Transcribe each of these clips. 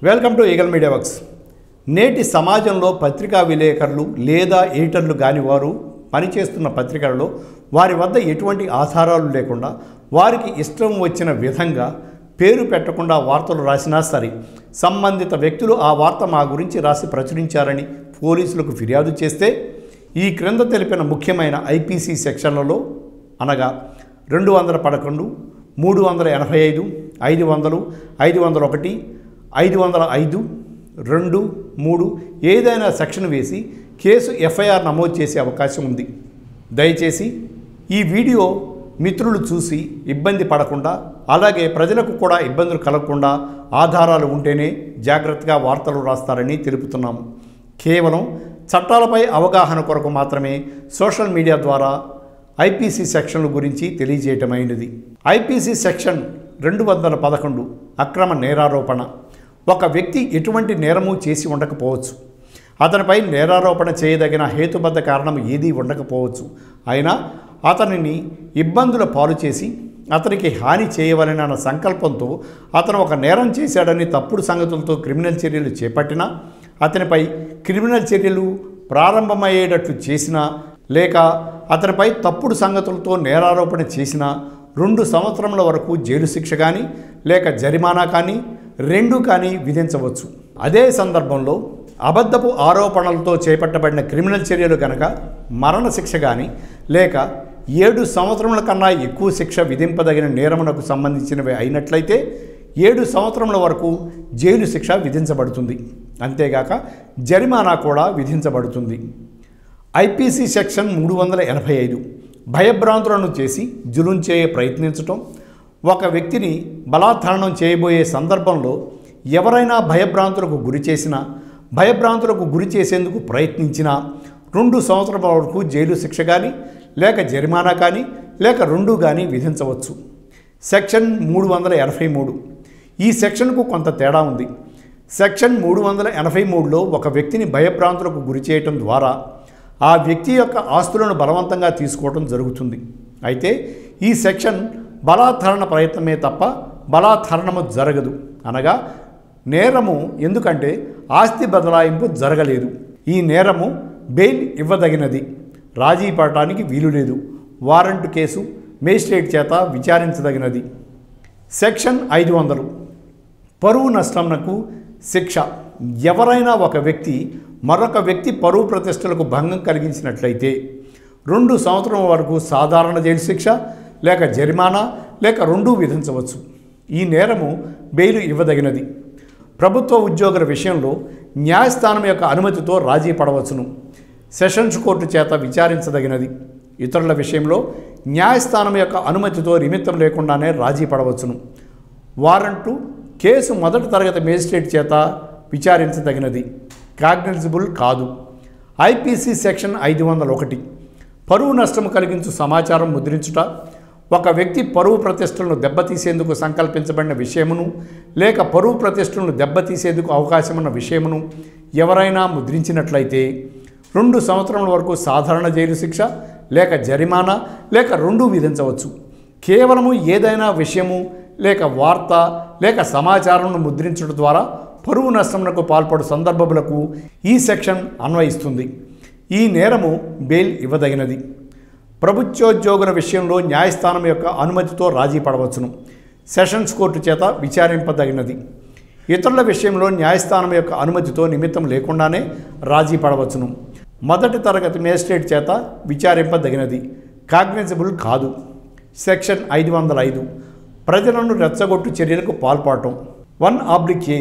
Welcome to eagle media works. నేటి సమాజంలో పత్రికా విలేకరులు లేదా ఎడిటర్లు కాని వారు పనిచేస్తున్న పత్రికలలో వారి వద్ద ఎటువంటి ఆధారాలు లేకుండా వారికి ఇష్టం వచ్చిన విధంగా పేరు పెట్టకుండా వార్తలు రాసినా సరే సంబంధిత వ్యక్తులు ఆ వార్త మా గురించి రాసి ప్రచురించారని పోలీసులకు ఫిర్యాదు చేస్తే ఈ క్రింద తెలిపిన ముఖ్యమైన ఐపీసీ సెక్షన్లలో అనగా 211, 385, 500, 501, 505, 2, 3 ఏదైనా సెక్షన్ వేసి కేసు ఎఫ్ఐఆర్ నమోదు చేసే అవకాశం ఉంది. దయచేసి ఈ వీడియో మిత్రులు చూసి ఇబ్బంది పడకుండా అలాగే ప్రజలకు కూడా ఇబ్బందులు కలగకుండా ఆధారాలు ఉంటేనే జాగ్రత్తగా వార్తలు రాస్తారని తెలుపుతున్నాము. కేవలం చట్టాలపై అవగాహన కొరకు మాత్రమే సోషల్ మీడియా ద్వారా ఐపీసీ సెక్షన్ల గురించి తెలియజేయటమైనది. ఐపీసీ సెక్షన్ 211 అక్రమ నేరారోపణ. ఒక వ్యక్తి ఎటువంటి నేరము చేసి ఉండకపోవచ్చు, అతనిపై నేరారోపణ చేయదగిన హేతుబద్ధ కారణం ఏదీ ఉండకపోవచ్చు. అయినా అతనిని ఇబ్బందుల పాలు చేసి అతనికి హాని చేయవలెనన్న సంకల్పంతో అతను ఒక నేరం చేశాడని తప్పుడు సంగతులతో క్రిమినల్ చర్యలు చేపట్టినా, అతనిపై క్రిమినల్ చర్యలు ప్రారంభమయ్యేటట్లు చేసినా లేక అతనిపై తప్పుడు సంగతులతో నేరారోపణ చేసినా 2 సంవత్సరముల వరకు జైలు శిక్ష కానీ లేక జరిమానా కానీ 2 కానీ విధించవచ్చు. అదే సందర్భంలో అబద్ధపు ఆరోపణలతో చేపట్టబడిన క్రిమినల్ చర్యలు కనుక మరణశిక్ష కానీ లేక 7 సంవత్సరముల కన్నా ఎక్కువ శిక్ష విధింపదగిన నేరమునకు సంబంధించినవి అయినట్లయితే 7 సంవత్సరముల వరకు జైలు శిక్ష విధించబడుతుంది. అంతేగాక జరిమానా కూడా విధించబడుతుంది. ఐపీసీ సెక్షన్ 385 భయభ్రాంతులను చేసి జులుం చేయ ప్రయత్నించటం. ఒక వ్యక్తిని బలాత్కారం చేయబోయే సందర్భంలో ఎవరైనా భయభ్రాంతులకు గురి చేసినా, భయభ్రాంతులకు గురి చేసేందుకు ప్రయత్నించినా 2 సంవత్సరాల వరకు జైలు శిక్ష కానీ లేక జరిమానా కానీ లేక 2 కానీ విధించవచ్చు. సెక్షన్ 383 ఈ సెక్షన్కు కొంత తేడా ఉంది. సెక్షన్ 383లో ఒక వ్యక్తిని భయభ్రాంతులకు గురి చేయటం ద్వారా ఆ వ్యక్తి యొక్క ఆస్తులను బలవంతంగా తీసుకోవడం జరుగుతుంది. అయితే ఈ సెక్షన్ బలాత్కారణ ప్రయత్నమే తప్ప బలాత్కారణము జరగదు. అనగా నేరము ఎందుకంటే ఆస్తి బదలాయింపు జరగలేదు. ఈ నేరము బెయిల్ ఇవ్వదగినది, రాజీ పడటానికి వీలు లేదు, వారెంట్ కేసు మేజిస్ట్రేట్ చేత విచారించదగినది. సెక్షన్ 500 పరువు నష్టమునకు శిక్ష. ఎవరైనా ఒక వ్యక్తి మరొక వ్యక్తి పరువు ప్రతిష్టలకు భంగం కలిగించినట్లయితే 2 సంవత్సరాల వరకు సాధారణ జైలు శిక్ష లేక జరిమానా లేక 2 విధించవచ్చు. ఈ నేరము బెయిల్ ఇవ్వదగినది. ప్రభుత్వ ఉద్యోగుల విషయంలో న్యాయస్థానం యొక్క అనుమతితో రాజీ పడవచ్చును. సెషన్స్ కోర్టు చేత విచారించదగినది. ఇతరుల విషయంలో న్యాయస్థానం యొక్క అనుమతితో నిమిత్తం లేకుండానే రాజీ పడవచ్చును. వారెంటు కేసు మొదటి తరగతి మేజిస్ట్రేట్ చేత విచారించదగినది, కాగ్నిజబుల్ కాదు. ఐపీసీ సెక్షన్ 501 పరువు నష్టం కలిగించు సమాచారం ముద్రించుట. ఒక వ్యక్తి పరువు ప్రతిష్టలను దెబ్బతీసేందుకు సంకల్పించబడిన విషయమును లేక పరువు ప్రతిష్టలను దెబ్బతీసేందుకు అవకాశమున్న విషయమును ఎవరైనా ముద్రించినట్లయితే 2 సంవత్సరాల వరకు సాధారణ జైలు శిక్ష లేక జరిమానా లేక 2 విధించవచ్చు. కేవలము ఏదైనా విషయము లేక వార్త లేక సమాచారంను ముద్రించడం ద్వారా పరువు నష్టమునకు పాల్పడు సందర్భములకు ఈ సెక్షన్ అన్వయిస్తుంది. ఈ నేరము బెయిల్ ఇవ్వదగినది. ప్రభుత్వోద్యోగుల విషయంలో న్యాయస్థానం యొక్క అనుమతితో రాజీ పడవచ్చును. సెషన్స్ కోర్టు చేత విచారింపదగినది. ఇతరుల విషయంలో న్యాయస్థానం యొక్క అనుమతితో నిమిత్తం లేకుండానే రాజీ పడవచ్చును. మొదటి తరగతి మేజిస్ట్రేట్ చేత విచారింపదగినది, కాగ్నిజబుల్ కాదు. సెక్షన్ 505 ప్రజలను రెచ్చగొట్టు చర్యలకు పాల్పడటం. 1/A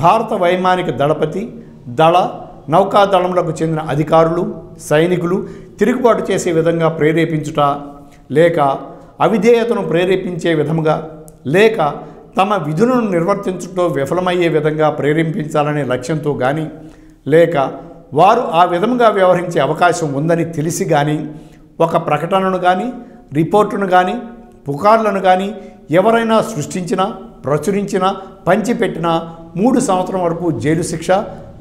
భారత వైమానిక దళపతి, దళ, నౌకాదళములకు చెందిన అధికారులు, సైనికులు తిరుగుబాటు చేసే విధంగా ప్రేరేపించుట లేక అవిధేయతను ప్రేరేపించే విధముగా లేక తమ విధులను నిర్వర్తించుటలో విఫలమయ్యే విధంగా ప్రేరేపించాలనే లక్ష్యంతో కానీ లేక వారు ఆ విధముగా వ్యవహరించే అవకాశం ఉందని తెలిసి కానీ ఒక ప్రకటనను కానీ రిపోర్టును కానీ పుకార్లను కానీ ఎవరైనా సృష్టించినా, ప్రచురించినా, పంచిపెట్టినా 3 సంవత్సరం వరకు జైలు శిక్ష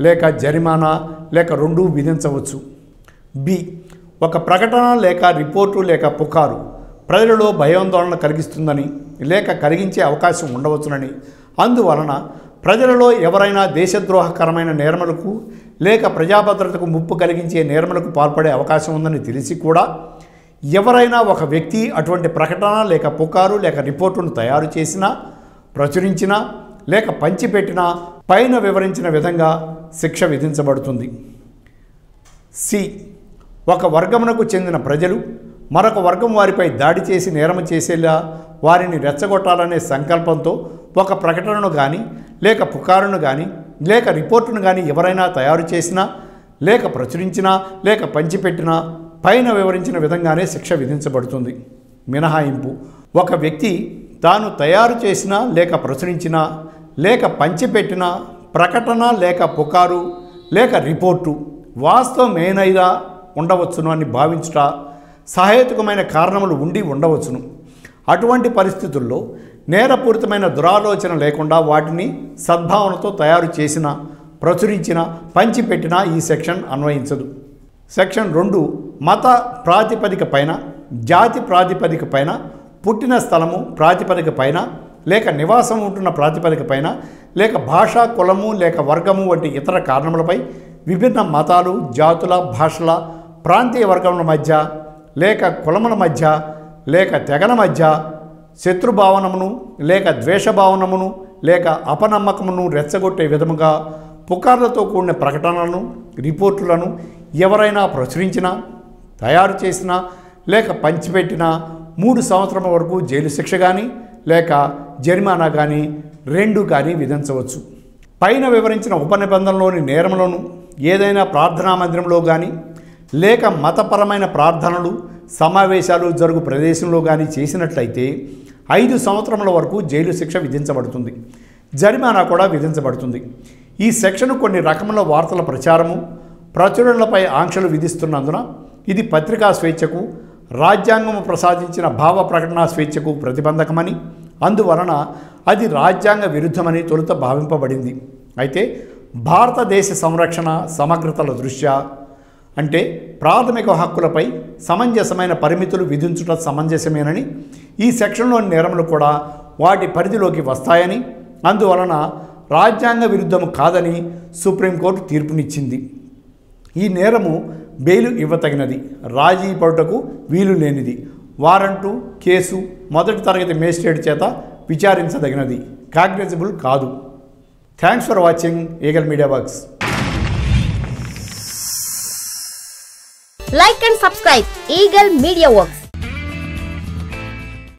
లేక జరిమానా లేక 2 విధించవచ్చు. బి ఒక ప్రకటన లేక రిపోర్టు లేక పుకారు ప్రజలలో భయాందోళన కలిగిస్తుందని లేక కలిగించే అవకాశం ఉండవచ్చునని అందువలన ప్రజలలో ఎవరైనా దేశద్రోహకరమైన నేరములకు లేక ప్రజాభద్రతకు ముప్పు కలిగించే నేరములకు పాల్పడే అవకాశం ఉందని తెలిసి కూడా ఎవరైనా ఒక వ్యక్తి అటువంటి ప్రకటన లేక పుకారు లేక రిపోర్టును తయారు చేసినా, ప్రచురించినా లేక పంచిపెట్టినా పైన వివరించిన విధంగా శిక్ష విధించబడుతుంది. సి. ఒక వర్గమునకు చెందిన ప్రజలు మరొక వర్గం వారిపై దాడి చేసి నేరము చేసేలా వారిని రెచ్చగొట్టాలనే సంకల్పంతో ఒక ప్రకటనను కానీ లేక పుకారును కానీ లేక రిపోర్టును కానీ ఎవరైనా తయారు చేసినా లేక ప్రచురించినా లేక పంచిపెట్టినా పైన వివరించిన విధంగానే శిక్ష విధించబడుతుంది. మినహాయింపు: ఒక వ్యక్తి తాను తయారు చేసిన లేక ప్రచురించిన లేక పంచిపెట్టిన ప్రకటన లేక పుకారు లేక రిపోర్టు వాస్తవమేనైనా ఉండవచ్చును అని భావించుట సహేతుకమైన కారణములు ఉండి ఉండవచ్చును. అటువంటి పరిస్థితుల్లో నేరపూరితమైన దురాలోచన లేకుండా వాటిని సద్భావనతో తయారు చేసిన, ప్రచురించిన, పంచిపెట్టిన ఈ సెక్షన్ అన్వయించదు. సెక్షన్ 2 మత ప్రాతిపదిక పైన, జాతి ప్రాతిపదిక పైన, పుట్టిన స్థలము ప్రాతిపదిక పైన లేక నివాసం ఉంటున్న ప్రాతిపదిక పైన లేక భాష, కులము లేక వర్గము వంటి ఇతర కారణములపై విభిన్న మతాలు, జాతుల, భాషల, ప్రాంతీయ వర్గముల మధ్య లేక కులముల మధ్య లేక తెగల మధ్య శత్రుభావనమును లేక ద్వేషభావనమును లేక అపనమ్మకమును రెచ్చగొట్టే విధముగా పుకార్లతో కూడిన ప్రకటనలను, రిపోర్టులను ఎవరైనా ప్రచురించినా, తయారు చేసినా లేక పంచిపెట్టినా 3 సంవత్సరాల వరకు జైలు శిక్ష కానీ లేక జరిమానా కానీ 2 కానీ విధించవచ్చు. పైన వివరించిన ఉపనిబంధనలోని నేరములను ఏదైనా ప్రార్థనా మందిరంలో కానీ లేక మతపరమైన ప్రార్థనలు, సమావేశాలు జరుగు ప్రదేశంలో కానీ చేసినట్లయితే 5 సంవత్సరముల వరకు జైలు శిక్ష విధించబడుతుంది. జరిమానా కూడా విధించబడుతుంది. ఈ సెక్షన్ కొన్ని రకముల వార్తల ప్రచారము, ప్రచురణలపై ఆంక్షలు విధిస్తున్నందున ఇది పత్రికా స్వేచ్ఛకు, రాజ్యాంగము ప్రసాదించిన భావ ప్రకటన స్వేచ్ఛకు ప్రతిబంధకమని, అందువలన అది రాజ్యాంగ విరుద్ధమని తొలుత భావింపబడింది. అయితే భారతదేశ సంరక్షణ సమగ్రతల దృష్ట్యా, అంటే ప్రాథమిక హక్కులపై సమంజసమైన పరిమితులు విధించుట సమంజసమేనని, ఈ సెక్షన్లోని నేరములు కూడా వాటి పరిధిలోకి వస్తాయని, అందువలన రాజ్యాంగ విరుద్ధము కాదని సుప్రీంకోర్టు తీర్పునిచ్చింది. ఈ నేరము బెయిలు ఇవ్వతగినది, రాజీ పడుటకు వీలు లేనిది, వారంటు కేసు మొదటి తరగతి మేజిస్ట్రేట్ చేత విచారించదగినది, కాగ్నిజబుల్ కాదు. Thanks for watching eagle media works. Like and subscribe Eagle Media Works.